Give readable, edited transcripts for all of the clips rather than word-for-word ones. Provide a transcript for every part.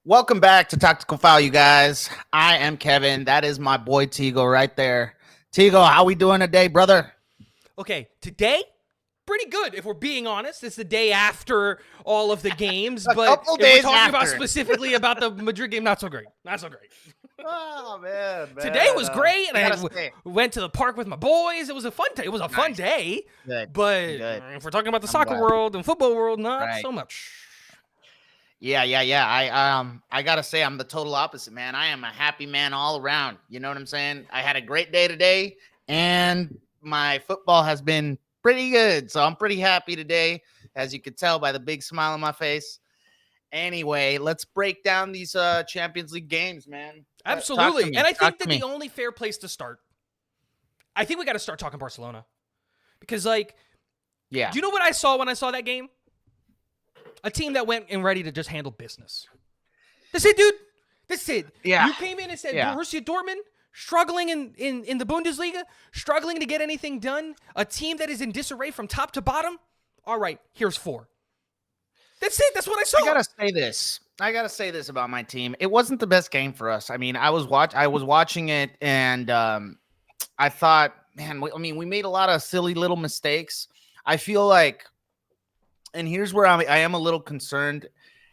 Welcome back to Tactical Foul, you guys. I am Kevin. That is my boy Tigo right there. Tigo, how we doing today, brother? Okay, today, pretty good if we're being honest. It's the day after all of the games, A but couple if we're days talking about after. specifically about the Madrid game, not so great. Not so great. Oh man. Today was great, and I I gotta say, went to the park with my boys. It was a fun. It was a fun nice, day, good, but good. if we're talking about the I'm soccer glad. world and football world, not Right. so much. Yeah. I gotta say, I'm the total opposite, man. I am a happy man all around. You know what I'm saying? I had a great day today, and my football has been pretty good, so I'm pretty happy today, as you can tell by the big smile on my face. Anyway, let's break down these Champions League games, man. Talk to Absolutely, and me. I Talk think to that the me. only fair place to start, I think we got to start talking Barcelona because, like, Yeah. do you know what I saw when I saw that game? A team that went and ready to just handle business. That's it, dude. That's it. Yeah. You came in and said Yeah. Borussia Dortmund struggling in the Bundesliga, struggling to get anything done, a team that is in disarray from top to bottom. All right, here's 4. That's it. That's what I saw. I gotta say this. I gotta say this about my team. It wasn't the best game for us. I mean, I was watching it, and I thought, man, we made a lot of silly little mistakes. I feel like, and here's where I am a little concerned.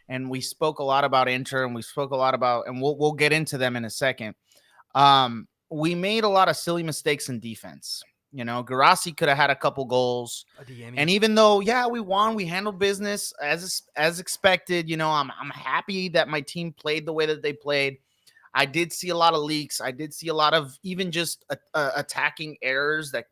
And we spoke a lot about Inter, and we spoke a lot about, and we'll get into them in a second. We made a lot of silly mistakes in defense. You know, Garassi could have had a couple goals. And even though, yeah, we won, we handled business as expected. You know, I'm happy that my team played the way that they played. I did see a lot of leaks. I did see a lot of even just attacking errors that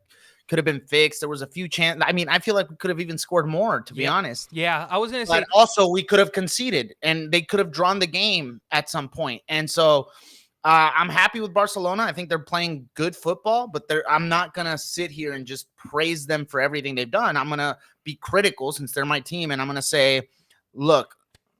could have been fixed. There was a few chances. I mean, I feel like we could have even scored more, to be honest. Yeah, I was gonna But say also, we could have conceded, and they could have drawn the game at some point. And so, I'm happy with Barcelona. I think they're playing good football, but I'm not gonna sit here and just praise them for everything they've done. I'm gonna be critical since they're my team, and I'm gonna say, look,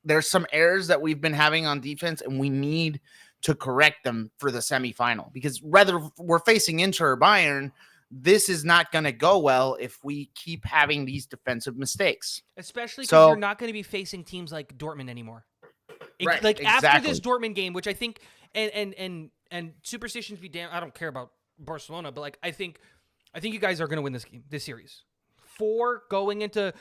there's some errors that we've been having on defense, and we need to correct them for the semifinal. Because whether we're facing Inter or Bayern, this is not going to go well if we keep having these defensive mistakes. especially because you're So, not going to be facing teams like Dortmund anymore. right, Like after this exactly. Dortmund game, which I think, and superstitions be damned. I don't care about Barcelona, but like I think you guys are going to win this series. 4 going into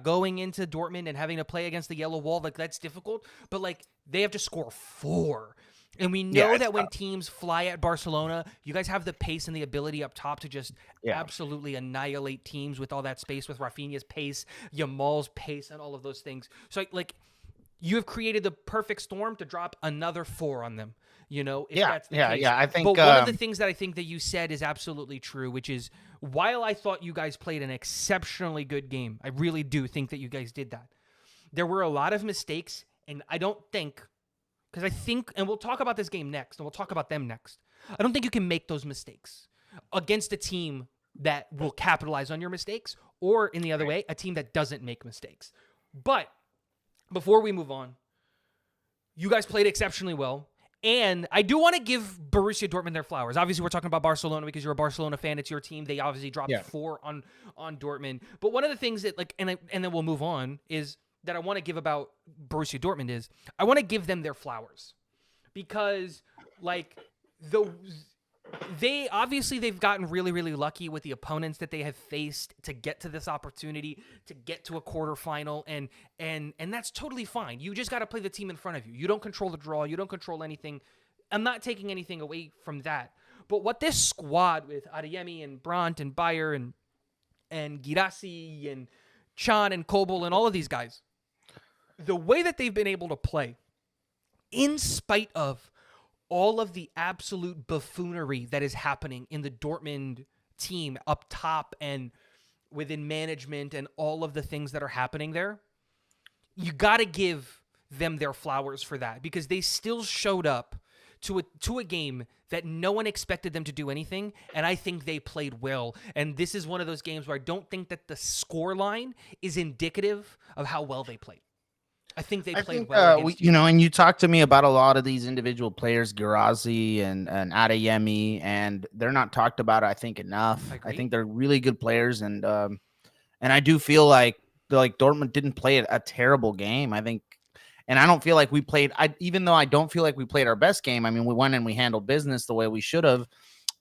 going into Dortmund and having to play against the yellow wall, like that's difficult. But like they have to score 4. And we know Yeah, that when teams fly at Barcelona, you guys have the pace and the ability up top to just yeah, absolutely annihilate teams with all that space, with Rafinha's pace, Yamal's pace, and all of those things. So like you have created the perfect storm to drop another 4 on them. You know, if yeah, that's the yeah, case. yeah. I But think, one of the things that I think that you said is absolutely true, which is while I thought you guys played an exceptionally good game, I really do think that you guys did that. There were a lot of mistakes, and I don't think, because I think, and we'll talk about this game next, and we'll talk about them next. I don't think you can make those mistakes against a team that will capitalize on your mistakes, or in the other way, a team that doesn't make mistakes. But before we move on, you guys played exceptionally well. And I do want to give Borussia Dortmund their flowers. Obviously, we're talking about Barcelona because you're a Barcelona fan. It's your team. They obviously dropped yeah, 4 on Dortmund. But one of the things that, like, and then we'll move on, is that I want to give about Borussia Dortmund is I want to give them their flowers because, like, they've gotten really, really lucky with the opponents that they have faced to get to this opportunity, to get to a quarterfinal, and that's totally fine. You just got to play the team in front of you. You don't control the draw. You don't control anything. I'm not taking anything away from that. But what this squad with Adeyemi and Brandt and Bayer and Girassi and Chan and Kobel and all of these guys, the way that they've been able to play, in spite of all of the absolute buffoonery that is happening in the Dortmund team up top and within management and all of the things that are happening there, you got to give them their flowers for that because they still showed up to a game that no one expected them to do anything, and I think they played well. And this is one of those games where I don't think that the score line is indicative of how well they played. I think they played well against you. and you talked to me about a lot of these individual players, Girazi and Adeyemi, and they're not talked about, I think, enough. I think they're really good players, and I do feel like Dortmund didn't play a terrible game. I think And I don't feel like we played. Even though I don't feel like we played our best game. I mean, we went and we handled business the way we should have.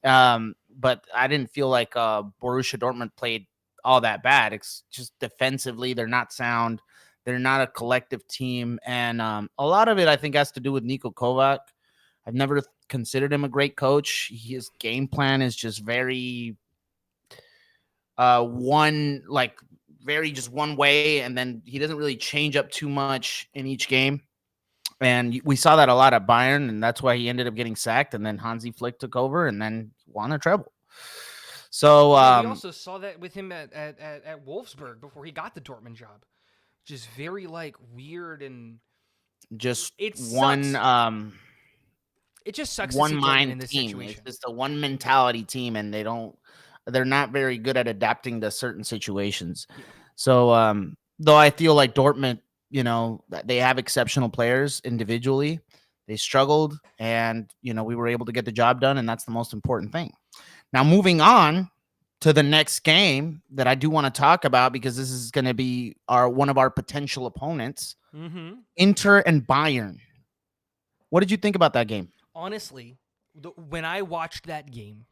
But I didn't feel like Borussia Dortmund played all that bad. It's just defensively, they're not sound. They're not a collective team, and a lot of it I think has to do with Niko Kovac. I've never considered him a great coach. His game plan is just very one like very just one way, and then he doesn't really change up too much in each game. And we saw that a lot at Bayern, and that's why he ended up getting sacked. And then Hansi Flick took over and then won a treble. So Well, we also saw that with him at Wolfsburg before he got the Dortmund job. Just very like weird and just it one sucks. It just sucks to one see Dortmund mind in this team. situation. It's just a one mentality team, and they're not very good at adapting to certain situations. Yeah. So though I feel like Dortmund, they have exceptional players individually. They struggled, and we were able to get the job done, and that's the most important thing. Now, moving on to the next game that I do want to talk about, because this is going to be one of our potential opponents, Inter and Bayern. What did you think about that game? Honestly, when I watched that game,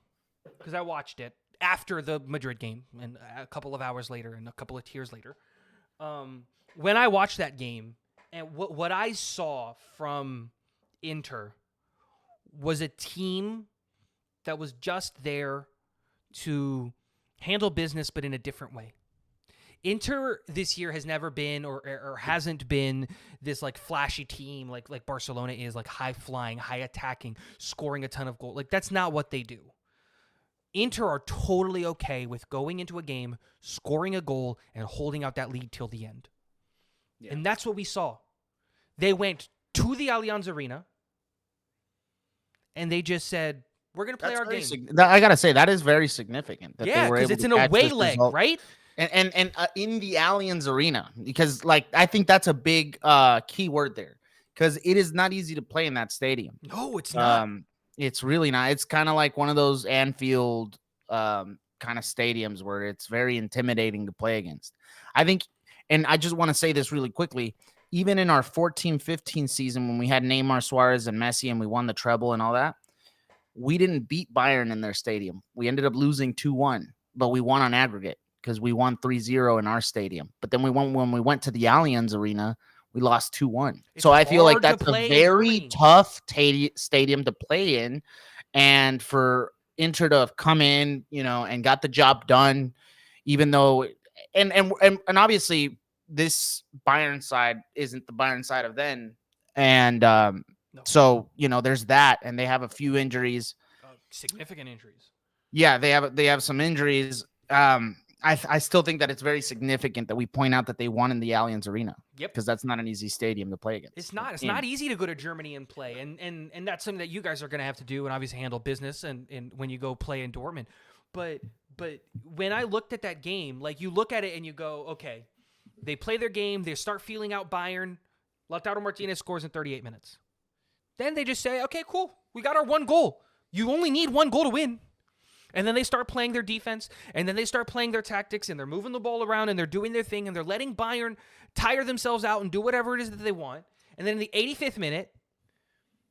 because I watched it after the Madrid game and a couple of hours later and a couple of tears later, when I watched that game and what I saw from Inter was a team that was just there to handle business, but in a different way. Inter this year has never been or hasn't been this like flashy team like Barcelona is, like high flying, high attacking, scoring a ton of goals. Like that's not what they do. Inter are totally okay with going into a game, scoring a goal, and holding out that lead till the end. Yeah. And that's what we saw. They went to the Allianz Arena and they just said, we're going to play our game. I got to say, that is very significant. That yeah, because it's an away leg, right? And in the Allianz Arena, because like I think that's a big key word there, because it is not easy to play in that stadium. No, it's not. It's really not. It's kind of like one of those Anfield kind of stadiums where it's very intimidating to play against. I think, and I just want to say this really quickly, even in our 14-15 season when we had Neymar, Suarez, and Messi, and we won the treble and all that, we didn't beat Bayern in their stadium. We ended up losing 2-1, but we won on aggregate because we won 3-0 in our stadium. But then when we went to the Allianz Arena, we lost 2-1. So I feel like that's a very tough stadium to play in. And for Inter to have come in, and got the job done, even though and obviously this Bayern side isn't the Bayern side of then. And no. So, there's that, and they have a few injuries. Significant injuries. Yeah, they have some injuries. I still think that it's very significant that we point out that they won in the Allianz Arena. Yep. Because that's not an easy stadium to play against. It's not. It's not easy to go to Germany and play. And that's something that you guys are going to have to do and obviously handle business and when you go play in Dortmund. But when I looked at that game, like you look at it and you go, okay, they play their game. They start feeling out Bayern. Lautaro Martinez scores in 38 minutes. Then they just say, okay, cool. We got our one goal. You only need one goal to win. And then they start playing their defense, and then they start playing their tactics, and they're moving the ball around, and they're doing their thing, and they're letting Bayern tire themselves out and do whatever it is that they want. And then in the 85th minute,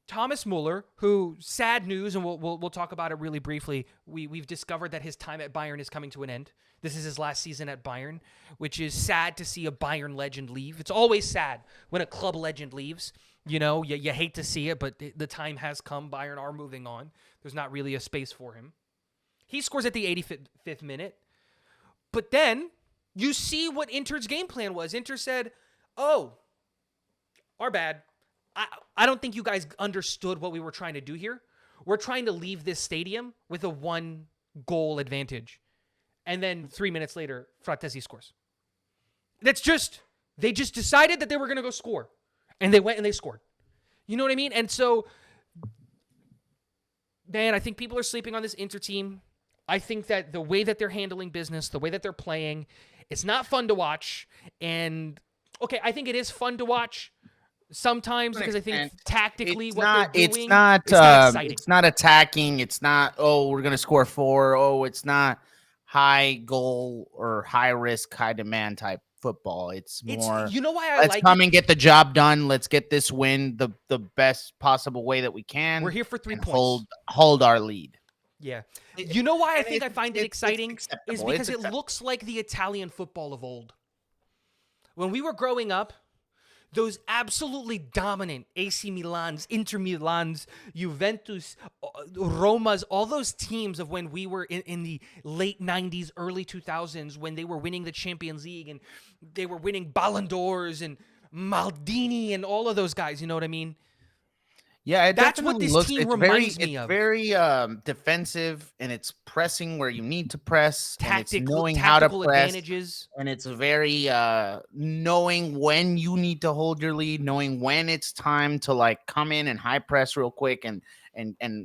Thomas Muller, who, sad news, and we'll talk about it really briefly, we've discovered that his time at Bayern is coming to an end. This is his last season at Bayern, which is sad to see a Bayern legend leave. It's always sad when a club legend leaves. You hate to see it, but the time has come. Bayern are moving on. There's not really a space for him. He scores at the 85th minute. But then you see what Inter's game plan was. Inter said, oh, our bad. I don't think you guys understood what we were trying to do here. We're trying to leave this stadium with a 1-goal advantage. And then 3 minutes later, Fratesi scores. They just decided that they were going to go score. And they went and they scored. You know what I mean? And so, man, I think people are sleeping on this Inter team. I think that the way that they're handling business, the way that they're playing, it's not fun to watch. And, okay, I think it is fun to watch sometimes because I think tactically they're doing, it's not exciting. It's not attacking. It's not, we're going to score 4. It's not high goal or high risk, high demand type football. It's It's more, you know why I let's like it. come and get the job done. Let's get this win the best possible way that we We're can here for 3 and points. hold our lead. Yeah. It- You know why I and think I find it it's exciting is acceptable. It's because it acceptable. looks like the Italian football of old. When we were growing up, those absolutely dominant AC Milans, Inter Milans, Juventus, Romas, all those teams of when we were in the late 90s, early 2000s, when they were winning the Champions League and they were winning Ballon d'Ors and Maldini and all of those guys, you know what I mean? Yeah, it That's what definitely this looks. team reminds me It's of. very defensive, and it's pressing where you need to press, and it's knowing how to Tactical press, advantages. and it's very knowing when you need to hold your lead, knowing when it's time to like come in and high press real quick and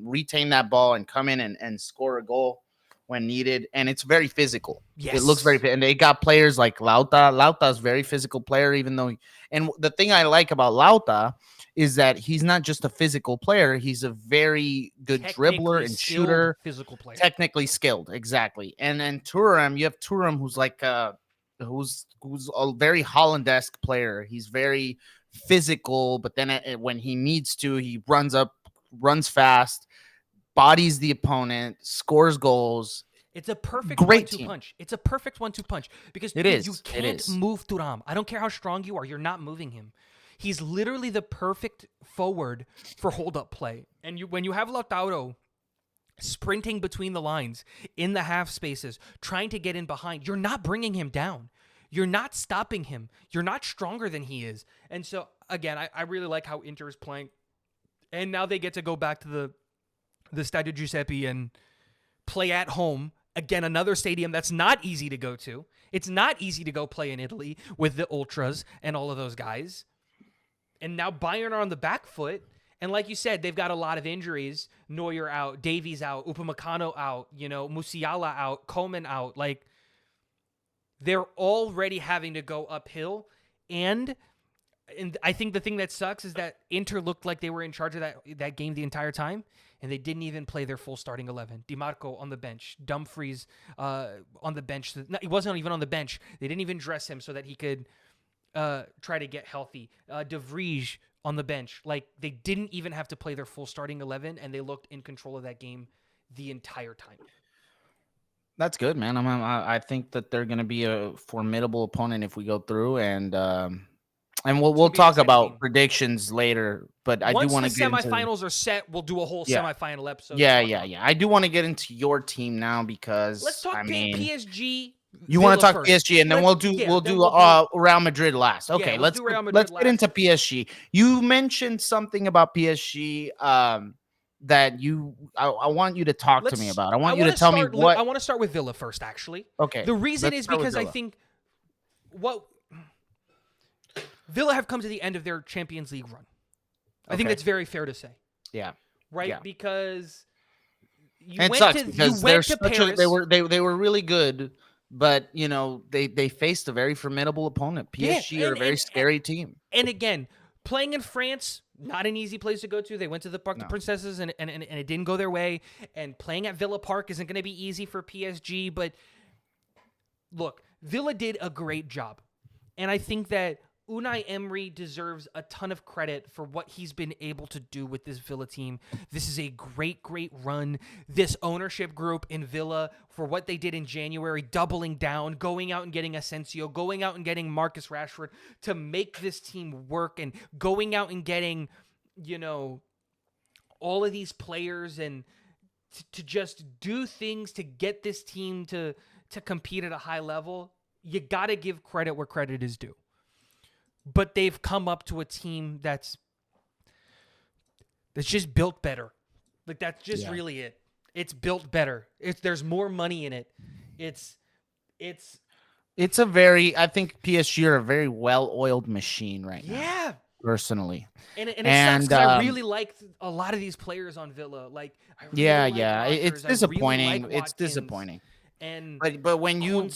retain that ball and come in and score a goal when needed. And it's very physical. It looks very Yes. and they got players like Lauta. Lauta's very physical player, even though and the thing I like about Lauta is that he's not just a physical player, he's a very good dribbler Technically and skilled shooter, physical player. technically skilled, exactly. And then Turam, you have Turam who's like who's a very Holland-esque player. He's very physical, but then when he needs to, he runs up, runs fast, bodies the opponent, scores goals. It's a perfect Great one-two team. punch. It's a perfect one-two punch because It dude, you is. It can't is. move Thuram. I don't care how strong you are. You're not moving him. He's literally the perfect forward for hold-up play. And when you have Lautaro sprinting between the lines in the half spaces, trying to get in behind, you're not bringing him down. You're not stopping him. You're not stronger than he is. And so, again, I really like how Inter is playing. And now they get to go back to the Stadio Giuseppe and play at home. Again, another stadium that's not easy to go to. It's not easy to go play in Italy with the Ultras and all of those guys. And now Bayern are on the back foot. And like you said, they've got a lot of injuries. Neuer out, Davies out, Upamecano out, Musiala out, Coleman out. Like, they're already having to go uphill. And I think the thing that sucks is that Inter looked like they were in charge of that game the entire time, and they didn't even play their full starting 11. DiMarco on the bench, Dumfries on the bench. No, he wasn't even on the bench. They didn't even dress him so that he could try to get healthy. De Vrij on the bench. Like, they didn't even have to play their full starting 11, and they looked in control of that game the entire time. That's good, man. I think that they're going to be a formidable opponent if we go through, and we'll be an talk exciting about game. predictions later. But I do Once want the to get into semifinals are set, we'll do a whole yeah, semifinal episode. yeah. I do want to get into your team now because Let's talk PSG. you want to Villa talk first. PSG, and then we'll do Real Madrid last. Yeah, Okay, let's do Real Madrid let's last. get into PSG. You mentioned something about PSG that I want you to talk to me about. I want you to tell me what. I want to start with Villa first, actually. Okay, The reason let's is start with because I Villa. think Villa have come to the end of their Champions League run. I think Okay. that's very fair to say, Yeah, right? Yeah. because you and it went sucks to because Paris. they were really good, but they faced a very formidable opponent. PSG are a very scary team. And again, playing in France, not an easy place to go to. They went to the Parc des No. Princesses, and it didn't go their way. And playing at Villa Park isn't going to be easy for PSG. But look, Villa did a great job. And I think that Unai Emery deserves a ton of credit for what he's been able to do with this Villa team. This is a great, great run. This ownership group in Villa, for what they did in January, doubling down, going out and getting Asensio, going out and getting Marcus Rashford to make this team work, and going out and getting, all of these players and to just do things to get this team to compete at a high level. You got to give credit where credit is due. But they've come up to a team that's just built better. Like, that's just really it. It's built better. There's more money in it. It's a very, I think PSG are a very well-oiled machine right now. Yeah. Personally. And it sucks because I really liked a lot of these players on Villa. Like, I really liked Rodgers. It's disappointing. It's disappointing. And but when you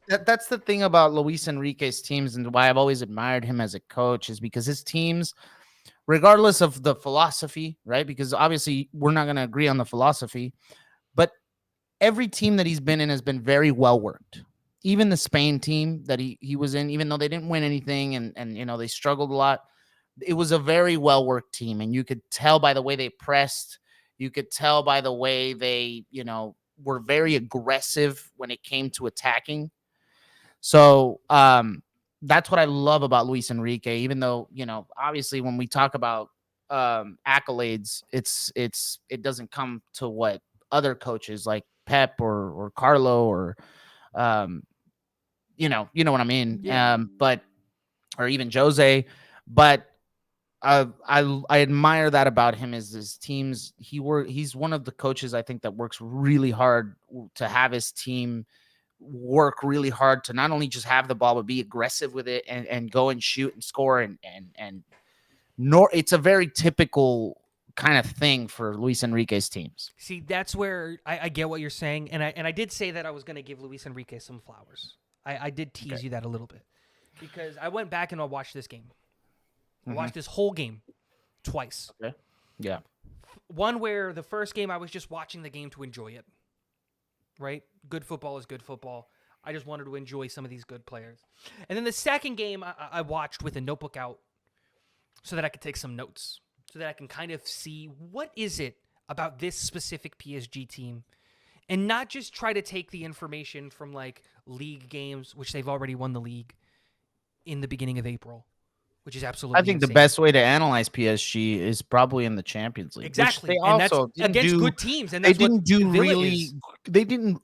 that's the thing about Luis Enrique's teams, and why I've always admired him as a coach, is because his teams, regardless of the philosophy, right? Because obviously we're not going to agree on the philosophy, but every team that he's been in has been very well worked. even the Spain team that he was in, even though they didn't win anything and they struggled a lot, it was a very well worked team, and you could tell by the way they pressed. You could tell by the way they were very aggressive when it came to attacking. So that's what I love about Luis Enrique. Even though obviously when we talk about accolades, it doesn't come to what other coaches like Pep or Carlo or um, you know what I mean. Yeah. But or even Jose, but I admire that about him is his teams. He's one of the coaches I think that works really hard to have his team work really hard to not only just have the ball but be aggressive with it and go and shoot and score and nor it's a very typical kind of thing for Luis Enrique's teams. See, that's where I get what you're saying, and I did say that I was going to give Luis Enrique some flowers. I did tease you that a little bit because I went back and I watched this game. I watched this whole game twice. Okay. Yeah. One where the first game I was just watching the game to enjoy it. Right? Good football is good football. I just wanted to enjoy some of these good players. And then the second game I watched with a notebook out so that I could take some notes, so that I can kind of see what is it about this specific PSG team and not just try to take the information from like league games, which they've already won the league in the beginning of April, which is absolutely I think insane. the best way to analyze PSG is probably in the Champions League. Exactly. Which they And also that's against good teams. And they that's what didn't do Villa really. is. They didn't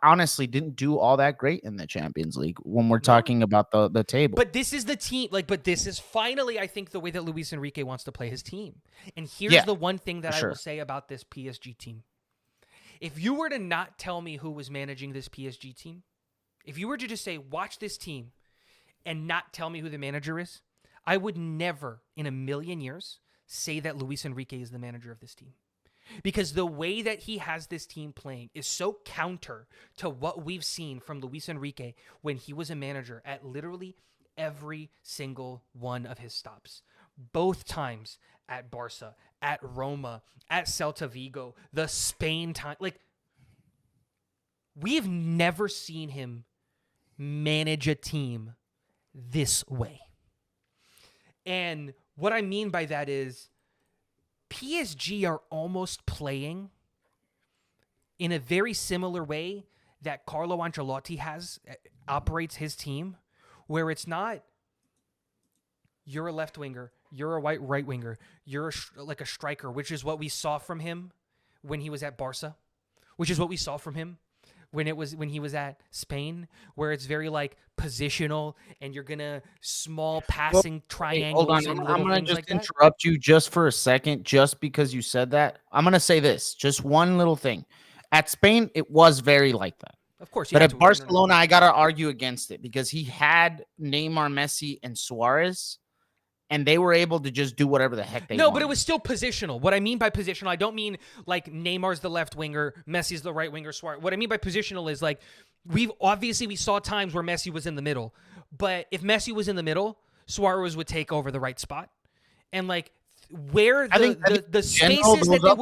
honestly didn't do all that great in the Champions League when we're talking about the table. But this is the team. But this is finally, I think, the way that Luis Enrique wants to play his team. And here's the one thing that I will say about this PSG team. If you were to not tell me who was managing this PSG team, if you were to just say, watch this team and not tell me who the manager is, I would never in a million years say that Luis Enrique is the manager of this team. Because the way that he has this team playing is so counter to what we've seen from Luis Enrique when he was a manager at literally every single one of his stops. Both times at Barca, at Roma, at Celta Vigo, the Spain time. Like, we've never seen him manage a team this way. And what I mean by that is PSG are almost playing in a very similar way that Carlo Ancelotti operates his team, where it's not you're a left winger, you're a right winger, you're like a striker, which is what we saw from him when he was at Barca, which is what we saw from him when he was at Spain, where it's very like positional and you're gonna small passing triangles. Hold on, and I'm gonna things just like interrupt you just for a second, just because you said that. I'm gonna say this, just one little thing. At Spain, it was very like that. Of course, but at Barcelona, I gotta argue against it because he had Neymar, Messi, and Suarez. And they were able to just do whatever the heck they wanted. No, but it was still positional. What I mean by positional, I don't mean like Neymar's the left winger, Messi's the right winger, Suarez. What I mean by positional is like we saw times where Messi was in the middle. But if Messi was in the middle, Suarez would take over the right spot. And like where the spaces that they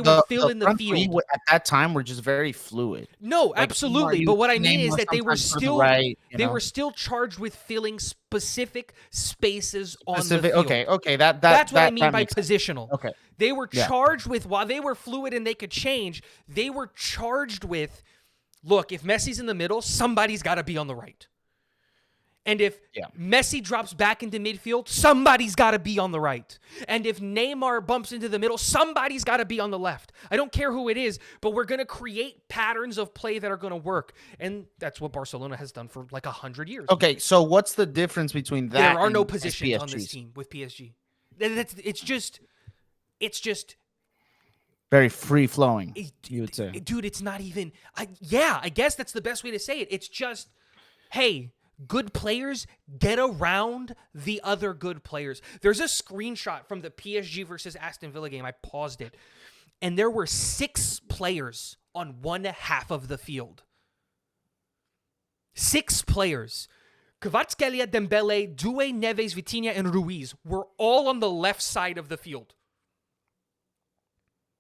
would fill in the field at that time were just very fluid. No, like, absolutely. But what I mean is that they were still charged with filling specific spaces on the field. Okay. That's what I mean by positional. Okay. They were charged with, while they were fluid and they could change, they were charged with, look, if Messi's in the middle, somebody's got to be on the right. And if Messi drops back into midfield, somebody's got to be on the right. And if Neymar bumps into the middle, somebody's got to be on the left. I don't care who it is, but we're going to create patterns of play that are going to work. And that's what Barcelona has done for like 100 years. Okay, so what's the difference between that There are no positions on this team with PSG. It's just very free-flowing, you would say. Dude, it's not even... I guess that's the best way to say it. It's just, hey... Good players get around the other good players. There's a screenshot from the PSG versus Aston Villa game. I paused it. And there were 6 players on one half of the field. 6 players. Kvaratskhelia, Dembele, Doué, Neves, Vitinha, and Ruiz were all on the left side of the field.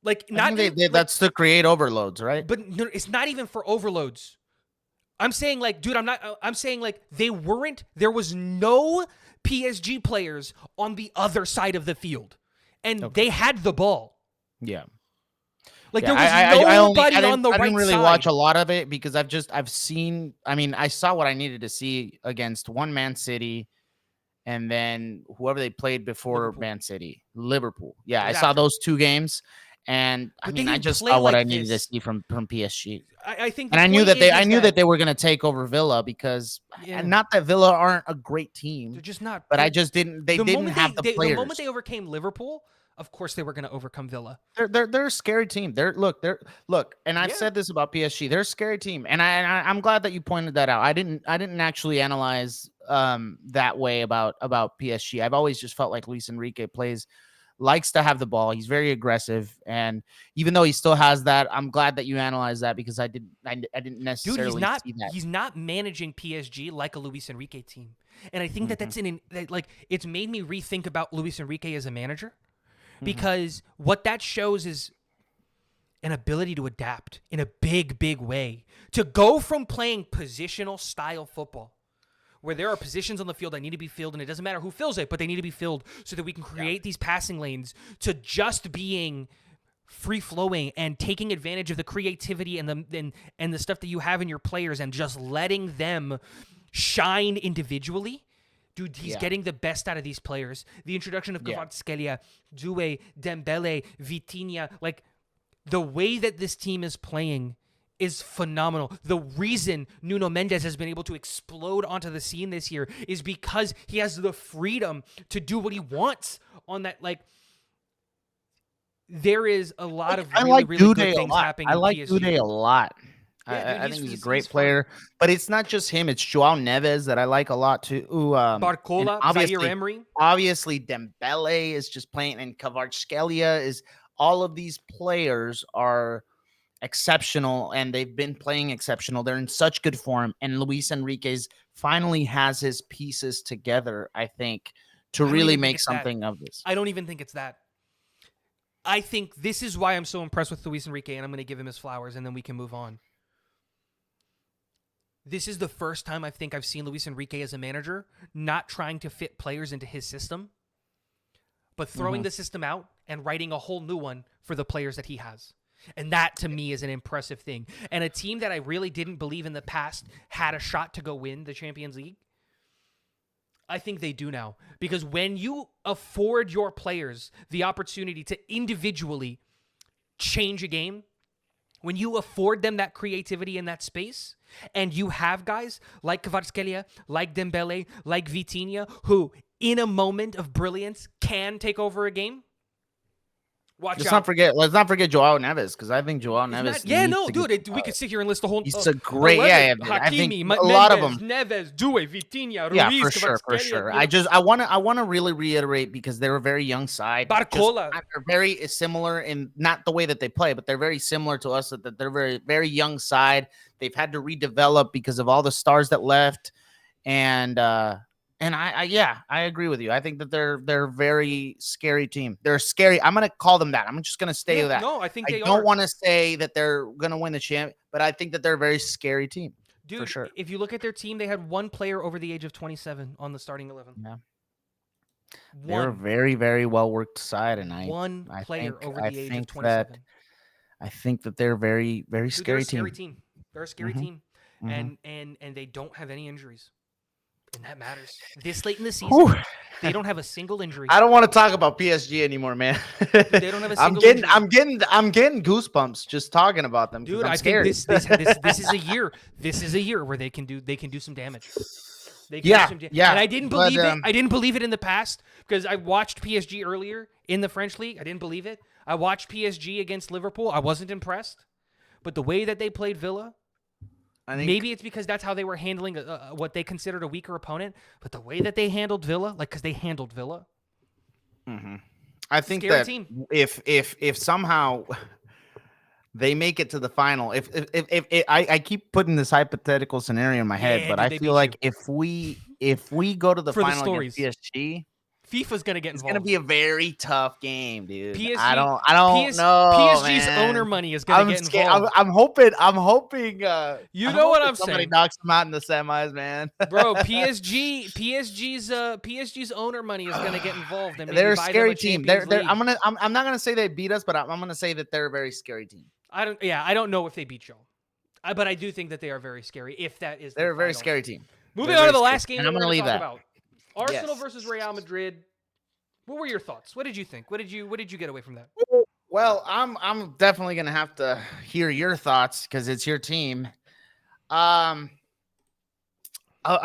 Like, that's to create overloads, right? But no, it's not even for overloads. I'm saying like, dude, I'm saying like they weren't. There was no PSG players on the other side of the field, and Okay. they had the ball. Yeah. Like Yeah, there was I only nobody on the I didn't right really watch side. a lot of it because I've seen. I mean, I saw what I needed to see against one Man City, and then whoever they played before Liverpool. Man City, Liverpool. Yeah, It I was saw after, those two games, and I but they mean, I didn't just play saw what I like needed to this. see from PSG. I think the And point I is knew that that they were going to take over Villa because, yeah, and not that Villa aren't a great they're team, just not. but I just didn't. They The didn't moment have the the moment they players. overcame Liverpool, of course they were going to overcome Villa. They're a scary team. Look, and I've Yeah, said this about PSG. They're a scary team, and I'm glad that you pointed that out. I didn't actually analyze that way about PSG. I've always just felt like Luis Enrique likes to have the ball. He's very aggressive, and even though he still has that, I'm glad that you analyzed that because I didn't dude, necessarily see that. he's not managing PSG like a Luis Enrique team, and I think that Hmm. that's like it's made me rethink about Luis Enrique as a manager Hmm. because what that shows is an ability to adapt in a big way to go from playing positional style football where there are positions on the field that need to be filled and it doesn't matter who fills it but they need to be filled so that we can Yeah, create these passing lanes to just being free flowing and taking advantage of the creativity and the stuff that you have in your players and just letting them shine individually. Dude, he's yeah, getting the best out of these players. The introduction of yeah. Kvaratskhelia, Due, Dembele, Vitinha, like the way that this team is playing is phenomenal. The reason Nuno Mendes has been able to explode onto the scene this year is because he has the freedom to do what he wants on that. Like, there is a lot of I really, like really Dude good a things lot. happening I in like Dude PSG. a lot. Yeah, dude, I think he's a he's great fun. player, but it's not just him. It's Joao Neves that I like a lot too. And Barcola, Zaire Emery. obviously Dembele is just playing, and Kvaratskhelia is. All of these players are exceptional, and they've been playing exceptional. They're in such good form, and Luis Enrique's finally has his pieces together. I think to I don't really even think make it's that. something of this. I don't even think it's that. I think this is why I'm so impressed with Luis Enrique, and I'm going to give him his flowers, and then we can move on. This is the first time I think I've seen Luis Enrique as a manager not trying to fit players into his system, but throwing Mhm. the system out and writing a whole new one for the players that he has. And that to me is an impressive thing. And a team that I really didn't believe in the past had a shot to go win the Champions League. I think they do now. Because when you afford your players the opportunity to individually change a game, when you afford them that creativity in that space, and you have guys like Kvaratskhelia, like Dembele, like Vitinha, who in a moment of brilliance can take over a game, watch out. Let's not forget Joao Neves, because I think Joao Isn't Neves that? Yeah, needs no, to get. dude. We could sit here and list the whole He's a great, 11. yeah, yeah. I think Hakimi, a lot of Mendes, them. Neves, Due, Vitinha, Yeah, Ruiz, for sure, for Kvaratskhelia, sure. you know, I want to really reiterate because they're a very young side. Just Barcola. they're very similar in not the way that they play, but they're very similar to us. That they're very young side. They've had to redevelop because of all the stars that left, and I yeah, I agree with you. I think that they're a very scary team. They're scary. I'm gonna call them that. I'm just gonna stay Yeah, with that. no, I think I they don't are. want to say that they're gonna win the champ, but I think that they're a very scary team for Dude, sure. if you look at their team, they had one player over the age of 27 on the starting 11. Yeah. They're a One. very well worked side, and One player over I the age of think that 27. they're very Dude, they're a scary scary team. team. They're a scary Hmm. team. Hmm. And they don't have any injuries. And that matters. This late in the season, Whew. they don't have a single injury. I don't want to talk about PSG anymore, man. Dude, they don't have a single injury. I'm getting goosebumps just talking about them because Dude, I'm I think scared. this is a year. This is a year where they can do some damage. They can do Yeah, some damage. yeah. And I didn't But believe it. I didn't believe it in the past because I watched PSG earlier in the French league. I didn't believe it. I watched PSG against Liverpool. I wasn't impressed. But the way that they played Villa, I think maybe it's because that's how they were handling what they considered a weaker opponent. But the way that they handled Villa, like because they handled Villa, I think scary that team. if somehow they make it to the final, I keep putting this hypothetical scenario in my head, Yeah, but dude, I they feel beat you like if we go to the for the final against stories. PSG, FIFA's gonna get It's gonna involved. be a very tough game, dude. I PSG, don't know, PSG's owner man. money is gonna get Scared. I'm, involved. I'm hoping. I'm hoping. You I'm know what hoping I'm somebody saying, knocks them out in the semis, man. bro? PSG's owner money is gonna get involved and maybe They're a buy them a scary team. Champions They're. League. I'm not gonna say they beat us, but I'm gonna say that they're a very scary team. I don't know if they beat y'all, but I do think that they are very scary. If that is They're the a very final. scary team. Moving on to the last game and that I'm we're gonna going to leave talk that. about, Arsenal Yes. versus Real Madrid. What were your thoughts? What did you think? What did you get away from that? Well, I'm definitely gonna have to hear your thoughts because it's your team. A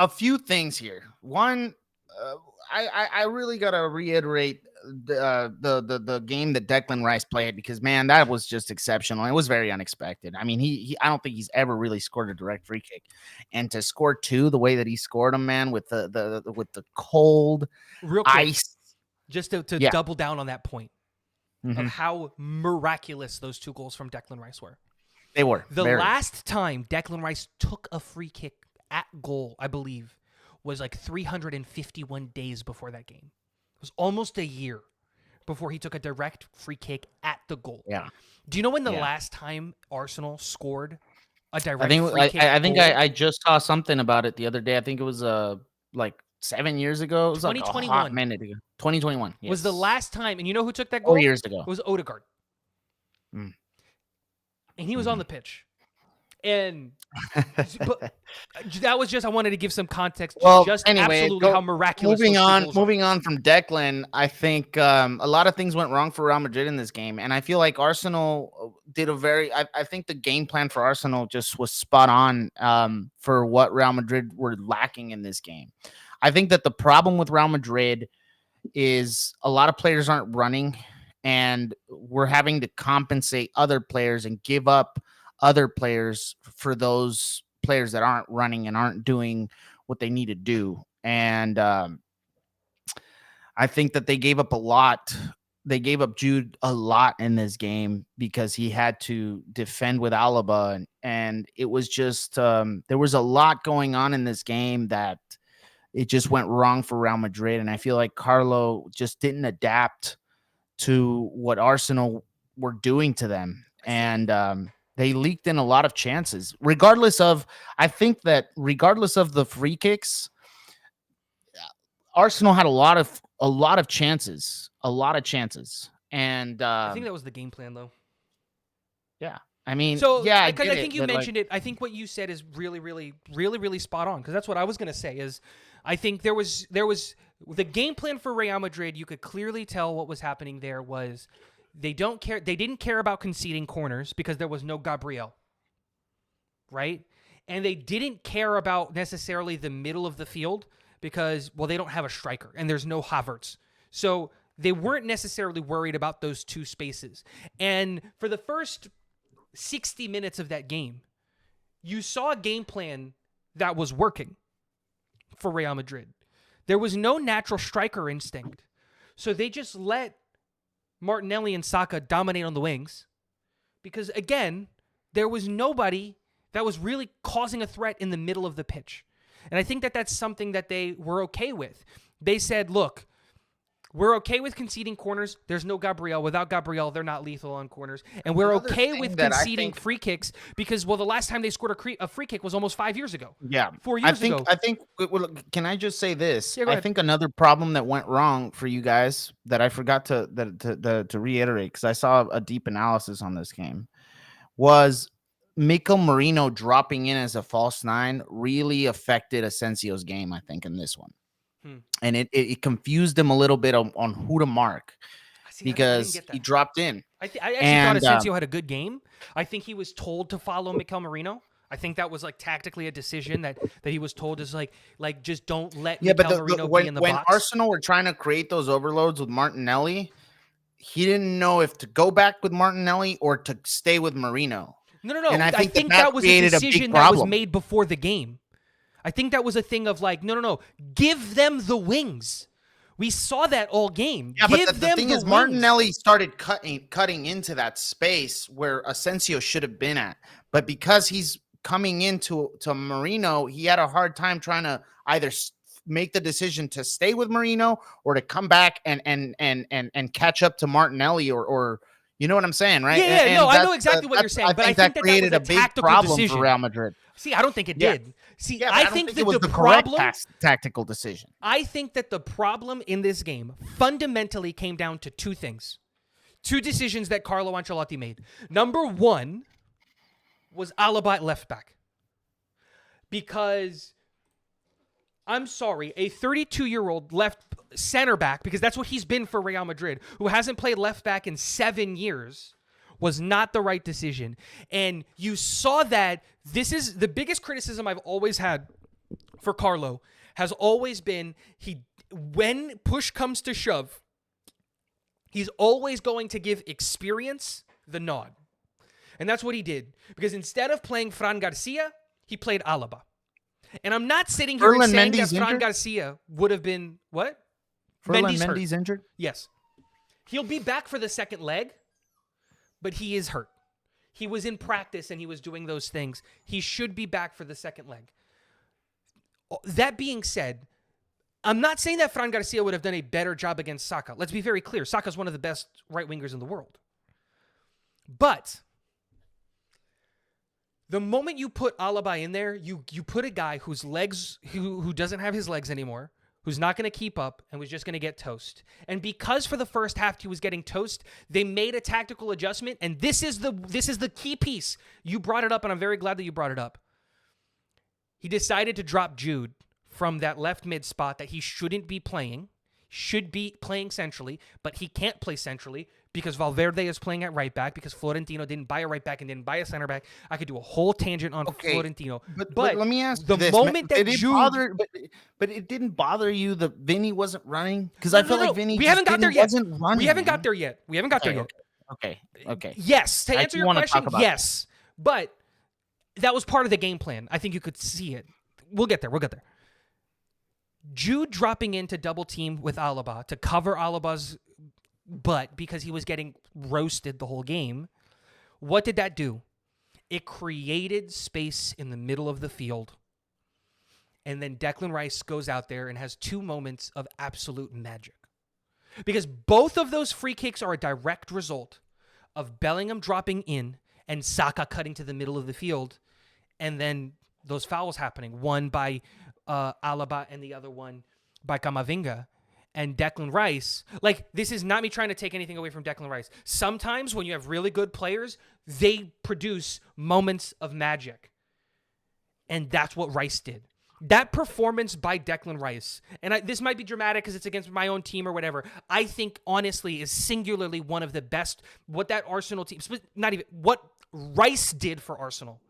few things here. One, I really gotta reiterate the game that Declan Rice played because man, that was just exceptional. It was very unexpected. I mean, he I don't think he's ever really scored a direct free kick, and to score two the way that he scored them, man, with the cold Real quick, ice. just to Yeah. double down on that point of Mhm. how miraculous those two goals from Declan Rice were. They were The very. last time Declan Rice took a free kick at goal, I believe, was like 351 days before that game. It was almost a year before he took a direct free kick at the goal. Yeah. Do you know when the Yeah. last time Arsenal scored a direct I think free kick? I think goal? I just saw something about it the other day. I think it was like 7 years ago. It was like a hot 2021 minute ago. 2021 was the yes. last time, and you know who took that 4 goal? years It ago. was Odegaard, Mm. and he was on the pitch. And but that was just I wanted to give some context. Well, just anyway, absolutely how miraculous. moving those two on. goals are. Moving on from Declan, I think a lot of things went wrong for Real Madrid in this game, and I feel like Arsenal did a very. I think the game plan for Arsenal just was spot on for what Real Madrid were lacking in this game. I think that the problem with Real Madrid is a lot of players aren't running, and we're having to compensate other players and give up other players for those players that aren't running and aren't doing what they need to do. And I think that they gave up a lot. They gave up Jude a lot in this game because he had to defend with Alaba, and it was just there was a lot going on in this game that it just went wrong for Real Madrid. And I feel like Carlo just didn't adapt to what Arsenal were doing to them. And they leaked in a lot of chances. I think that regardless of the free kicks, Arsenal had a lot of chances. And I think that was the game plan, though. yeah. I mean, So, yeah, I because get I think it, you but, like, mentioned it. I think what you said is really, really, really, really spot on. Because that's what I was going to say. Is I think there was the game plan for Real Madrid. You could clearly tell what was happening there was they don't care. They didn't care about conceding corners because there was no Gabriel, right? And they didn't care about necessarily the middle of the field because, well, they don't have a striker and there's no Havertz. So they weren't necessarily worried about those two spaces. And for the first 60 minutes of that game, you saw a game plan that was working for Real Madrid. There was no natural striker instinct. So they just let Martinelli and Saka dominate on the wings because, again, there was nobody that was really causing a threat in the middle of the pitch. And I think that that's something that they were okay with. They said, look, we're okay with conceding corners. There's no Gabriel. Without Gabriel, they're not lethal on corners. And we're Another okay thing with that I conceding think- free kicks because, well, the last time they scored a free kick was almost 5 years ago. Yeah, 4 years ago. I think. Can I just say this? Yeah, go I ahead. think another problem that went wrong for you guys that I forgot to reiterate because I saw a deep analysis on this game was Mikel Merino dropping in as a false nine really affected Asensio's game. I think in this one, and it confused him a little bit on who to mark See, I didn't because get that. he dropped in. I actually And, thought Asensio had a good game. I think he was told to follow Mikel Merino. I think that was like tactically a decision that he was told is like just don't let Mikel Merino be in the when box. Arsenal were trying to create those overloads with Martinelli, he didn't know if to go back with Martinelli or to stay with Marino. No. And I think that that was a created a big decision that was problem. made before the game. I think that was a thing of like, no. Give them the wings. We saw that all game. Yeah, Give but the them thing the is, wings. Martinelli started cutting into that space where Asensio should have been at. But because he's coming into Marino, he had a hard time trying to either make the decision to stay with Marino or to come back and catch up to Martinelli or you know what I'm saying, right? Yeah, no, I know exactly what you're That's, saying, I but I think think that that was created a a big tactical problem for decision. Real Madrid. See, I don't think it Yeah. did. See, Yeah, but I don't think it that was the correct problem tactical decision. I think that the problem in this game fundamentally came down to two things. Two decisions that Carlo Ancelotti made. Number one was Alaba at left back. Because, I'm sorry, a 32-year-old left center back, because that's what he's been for Real Madrid, who hasn't played left back in 7 years, was not the right decision. And you saw that. This is the biggest criticism I've always had for Carlo, has always been when push comes to shove, he's always going to give experience the nod. And that's what he did. Because instead of playing Fran Garcia, he played Alaba. And I'm not sitting here Ferland saying Mendy's that Fran injured? Garcia would have been, what? Mendy's injured? Yes. He'll be back for the second leg, but he is hurt. He was in practice and he was doing those things. He should be back for the second leg. That being said, I'm not saying that Fran Garcia would have done a better job against Saka. Let's be very clear. Saka's one of the best right wingers in the world. But the moment you put Alaba in there, you put a guy whose legs, who doesn't have his legs anymore, who's not going to keep up and was just going to get toast. And because for the first half he was getting toast, they made a tactical adjustment. And this is the key piece. You brought it up, and I'm very glad that you brought it up. He decided to drop Jude from that left mid spot that he shouldn't be playing, should be playing centrally, but he can't play centrally because Valverde is playing at right back, because Florentino didn't buy a right back and didn't buy a center back. I could do a whole tangent on Florentino. But let me ask the you this. moment that Jude... But it didn't bother you that Vinny wasn't running? Because I feel like Vinny we haven't got there yet. Wasn't running. We haven't got there yet. Okay. Yes, to answer your question, yes. But that was part of the game plan. I think you could see it. We'll get there. Jude dropping into double team with Alaba to cover Alaba's butt because he was getting roasted the whole game. What did that do? It created space in the middle of the field. And then Declan Rice goes out there and has 2 moments of absolute magic. Because both of those free kicks are a direct result of Bellingham dropping in and Saka cutting to the middle of the field. And then those fouls happening. One by Alaba and the other one by Camavinga. And Declan Rice, this is not me trying to take anything away from Declan Rice. Sometimes when you have really good players, they produce moments of magic. And that's what Rice did. That performance by Declan Rice, and this might be dramatic because it's against my own team or whatever, I think honestly is singularly one of the best. What that Arsenal team, what Rice did for Arsenal,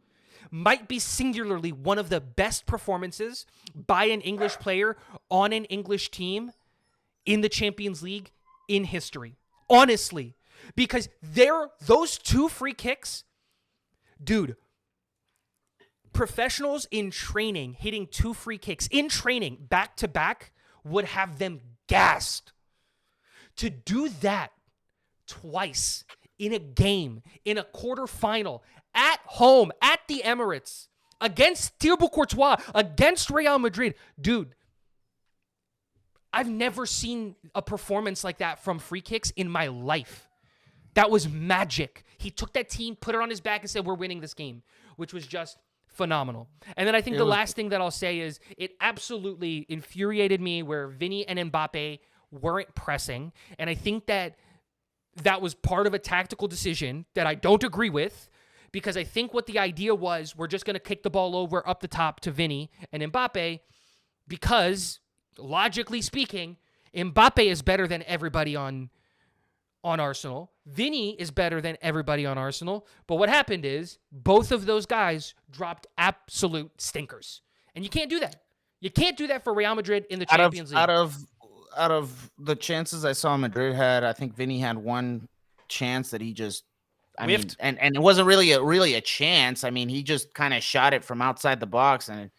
might be singularly one of the best performances by an English player on an English team in the Champions League in history. Honestly. Because those 2 free kicks, dude, professionals in training hitting 2 free kicks in training back to back would have them gassed. To do that twice in a game, in a quarterfinal, at home, at the Emirates, against Thibaut Courtois, against Real Madrid. Dude, I've never seen a performance like that from free kicks in my life. That was magic. He took that team, put it on his back, and said, we're winning this game, which was just phenomenal. And then I think the last thing that I'll say is it absolutely infuriated me where Vinny and Mbappe weren't pressing. And I think that was part of a tactical decision that I don't agree with, because I think what the idea was, we're just going to kick the ball over up the top to Vinny and Mbappe, because logically speaking, Mbappe is better than everybody on Arsenal. Vinny is better than everybody on Arsenal. But what happened is both of those guys dropped absolute stinkers. And you can't do that. You can't do that for Real Madrid in the Champions League. Out of the chances I saw Madrid had, I think Vinny had one chance that he just whiffed. And it wasn't really a chance. I mean, he just kind of shot it from outside the box and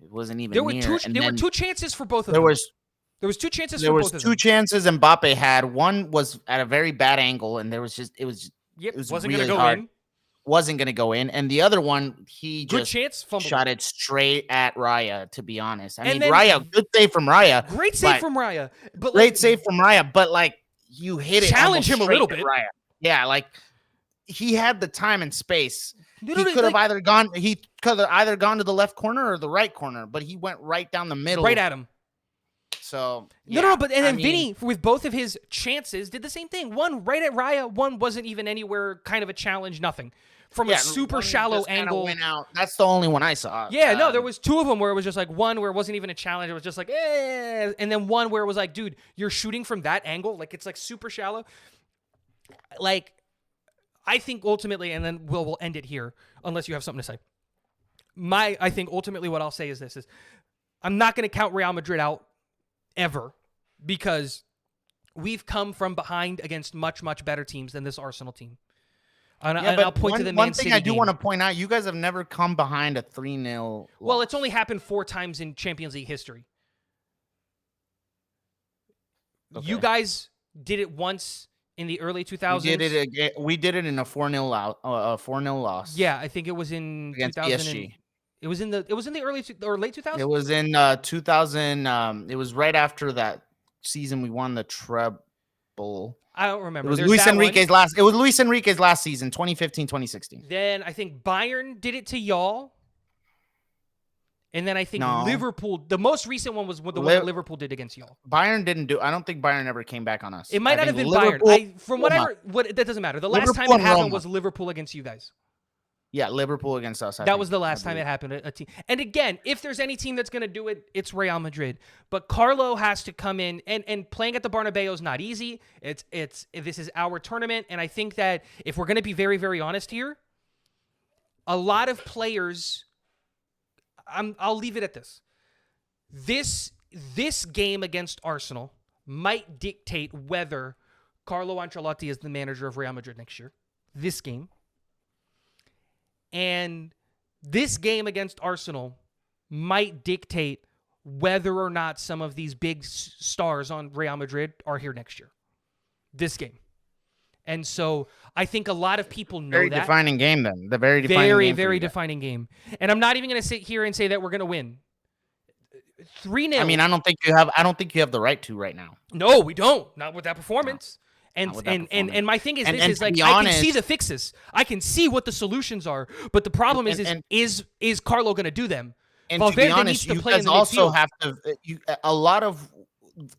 it wasn't even near. There were 2 chances for both of them. There was 2 chances for both of them. There was 2 chances Mbappe had. One was at a very bad angle, and it was wasn't really going to go hard. in. wasn't going to go in, and the other one he Good just chance, fumbled shot it. it straight at Raya. To be honest, I And mean then Raya, good save from Raya, great save but from Raya. But great save from Raya, but like you hit it almost challenge him a straight little at bit. Raya. Yeah, like he had the time and space. No, He could have like, either gone. He could have either gone to the left corner or the right corner, but he went right down the middle. right at him. So No, yeah, no, but and then I mean, Vinny, with both of his chances, did the same thing. One right at Raya, one wasn't even anywhere kind of a challenge, nothing. From a super one shallow just kinda angle. went out. That's the only one I saw. Yeah, no, there was two of them where it was just like one where it wasn't even a challenge. It was just like, eh. And then one where it was like, dude, you're shooting from that angle. Like, it's like super shallow. Like, I think ultimately, and then we'll end it here, unless you have something to say. I think ultimately what I'll say is this, is I'm not going to count Real Madrid out ever, because we've come from behind against much, much better teams than this Arsenal team. And I'll point to the Man City thing I do game. want to point out, you guys have never come behind a 3-0 Well, it's only happened 4 times in Champions League history. Okay. You guys did it once in the early 2000s. We did it in a 4-0 loss. Yeah, I think it was in against 2000. PSG. It was in the early or late 2000s. It was in 2000. It was right after that season we won the treble. I don't remember. It was There's Luis that Enrique's one. last. It was Luis Enrique's last season, 2015, 2016. Then I think Bayern did it to y'all. And then I think No. Liverpool. The most recent one was the one that Liverpool did against y'all. Bayern didn't do. I don't think Bayern ever came back on us. It might not have been Bayern. From what I heard, that doesn't matter. The last time it happened was Liverpool against you guys. Yeah, Liverpool against us. That was the last time it happened. A team. And again, if there's any team that's going to do it, it's Real Madrid. But Carlo has to come in, and playing at the Bernabeu is not easy. This is our tournament, and I think that if we're going to be very, very honest here, a lot of players. I'll leave it at this. This game against Arsenal might dictate whether Carlo Ancelotti is the manager of Real Madrid next year. This game. And this game against Arsenal might dictate whether or not some of these big stars on Real Madrid are here next year. This game. And so I think a lot of people know very that. Defining game then. The very defining very, game. Very defining game. And I'm not even going to sit here and say that we're going to win. 3-0. I mean, I don't think you have the right to right now. No, we don't. Not with that performance. No. And my thing is and like honest, I can see the fixes. I can see what the solutions are, but the problem is Carlo going to do them? And Valverde to be honest, needs to you play guys in the also midfield. have to.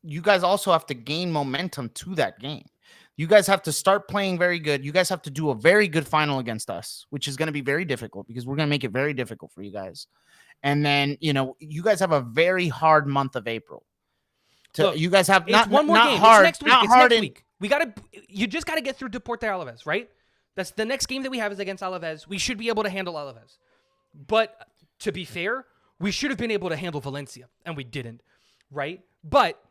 You guys also have to gain momentum to that game. You guys have to start playing very good. You guys have to do a very good final against us, which is going to be very difficult because we're going to make it very difficult for you guys. And then you guys have a very hard month of April. Look, you guys have it's one more not game. hard. It's next week. Not It's hard next week. You just got to get through Deporte Alaves, right? That's the next game that we have is against Alaves. We should be able to handle Alaves. But to be fair, we should have been able to handle Valencia, and we didn't, right? But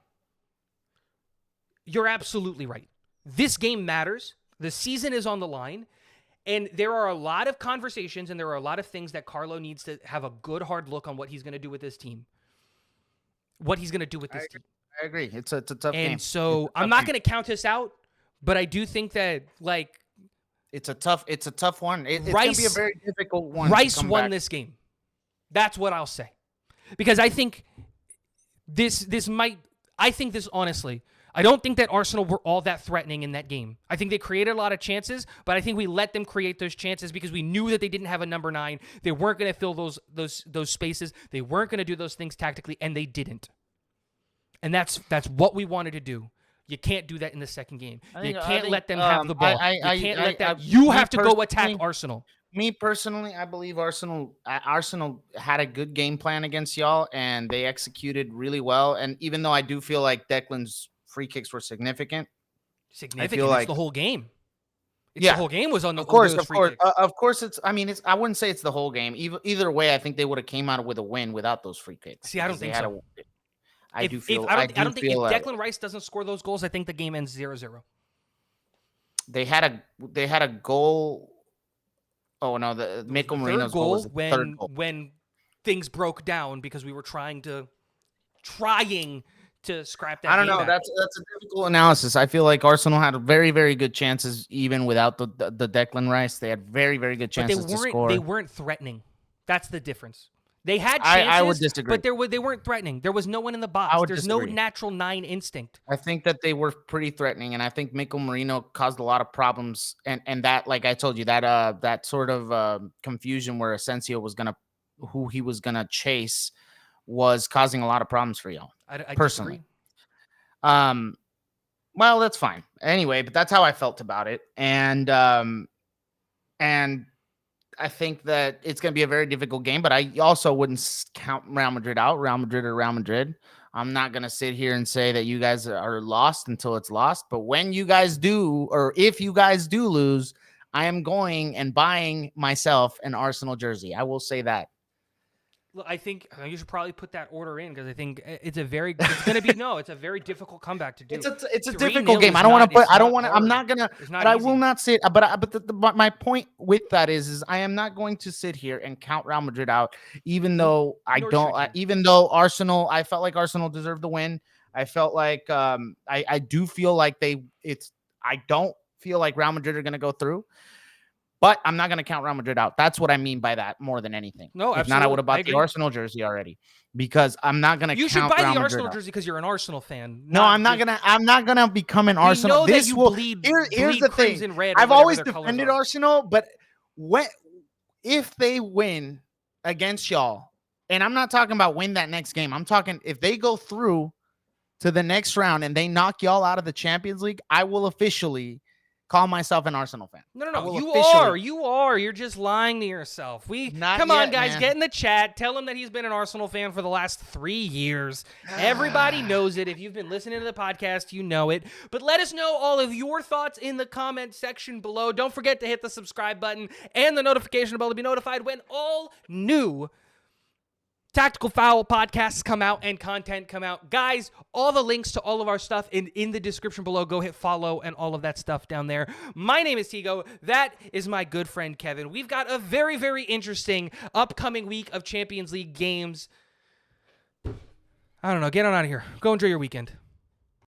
you're absolutely right. This game matters. The season is on the line. And there are a lot of conversations and there are a lot of things that Carlo needs to have a good hard look on what he's going to do with this team. What he's going to do with this team. I agree. It's a tough game. And so I'm not going to count us out, but I do think that it's a tough one. It's going to be a very difficult one. Rice won this game. That's what I'll say. Because I think honestly, I don't think that Arsenal were all that threatening in that game. I think they created a lot of chances, but I think we let them create those chances because we knew that they didn't have a number 9. They weren't going to fill those spaces. They weren't going to do those things tactically, and they didn't. And that's what we wanted to do. You can't do that in the second game. You can't let them have the ball. You can't let that. You have to go attack Arsenal. Me personally, I believe Arsenal had a good game plan against y'all, and they executed really well. And even though I do feel like Declan's free kicks were significant. It's the whole game. The whole game was on the of course. I wouldn't say it's the whole game. Either way, I think they would have came out with a win without those free kicks. See, I don't think so. I don't think if Declan Rice doesn't score those goals, I think the game ends 0-0. They had a goal. Oh no, the Mikel Merino's goal was the third goal. When things broke down because we were trying to scrap that I don't game know. back. That's a difficult analysis. I feel like Arsenal had very, very good chances even without the Declan Rice. They had very, very good But chances to they score. weren't threatening. That's the difference. They had I would chances, disagree. but they weren't threatening. There was no one in the I box. would There's no disagree. natural 9 instinct. I think that they were pretty threatening, and I think Mikel Merino caused a lot of problems. And that, like I told you, that sort of confusion where Asensio was who he was gonna chase, was causing a lot of problems for y'all. I Personally, disagree. Well, that's fine. Anyway, but that's how I felt about it, and I think that it's going to be a very difficult game, but I also wouldn't count Real Madrid out. Real Madrid or Real Madrid. I'm not going to sit here and say that you guys are lost until it's lost. But when you guys do, or if you guys do lose, I am going and buying myself an Arsenal jersey. I will say that. Look, I think you should probably put that order in because I think it's a very difficult comeback to do. It's a 3-0 difficult game. is I don't want not- to put. it's I don't not want to. hard. I'm not gonna. It's not But I easy. will not sit. But my point with that is I am not going to sit here and count Real Madrid out, even though I Nor don't. should you. Even though Arsenal, I felt like Arsenal deserved the win. I felt like I do feel like I don't feel like Real Madrid are going to go through. But I'm not going to count Real Madrid out. That's what I mean by that more than anything. No, if not, I would have absolutely. I bought the agree. Arsenal jersey already because I'm not going to. You should count buy Real the Madrid Arsenal out. jersey because you're an Arsenal fan. No, I'm not gonna. I'm not gonna become an Arsenal. Know that This you will. bleed Here's the thing. crimson red or I've whatever always their colors defended are. Arsenal, but if they win against y'all, and I'm not talking about win that next game. I'm talking if they go through to the next round and they knock y'all out of the Champions League, I will officially call myself an Arsenal fan. No. You are. You're just lying to yourself. Come on, guys. Man. Get in the chat. Tell him that he's been an Arsenal fan for the last 3 years. Everybody knows it. If you've been listening to the podcast, you know it. But let us know all of your thoughts in the comment section below. Don't forget to hit the subscribe button and the notification bell to be notified when all new Tactical Foul podcasts come out and content come out. Guys, all the links to all of our stuff in the description below. Go hit follow and all of that stuff down there. My name is Tigo. That is my good friend Kevin. We've got a very, very interesting upcoming week of Champions League games. I don't know. Get on out of here. Go enjoy your weekend.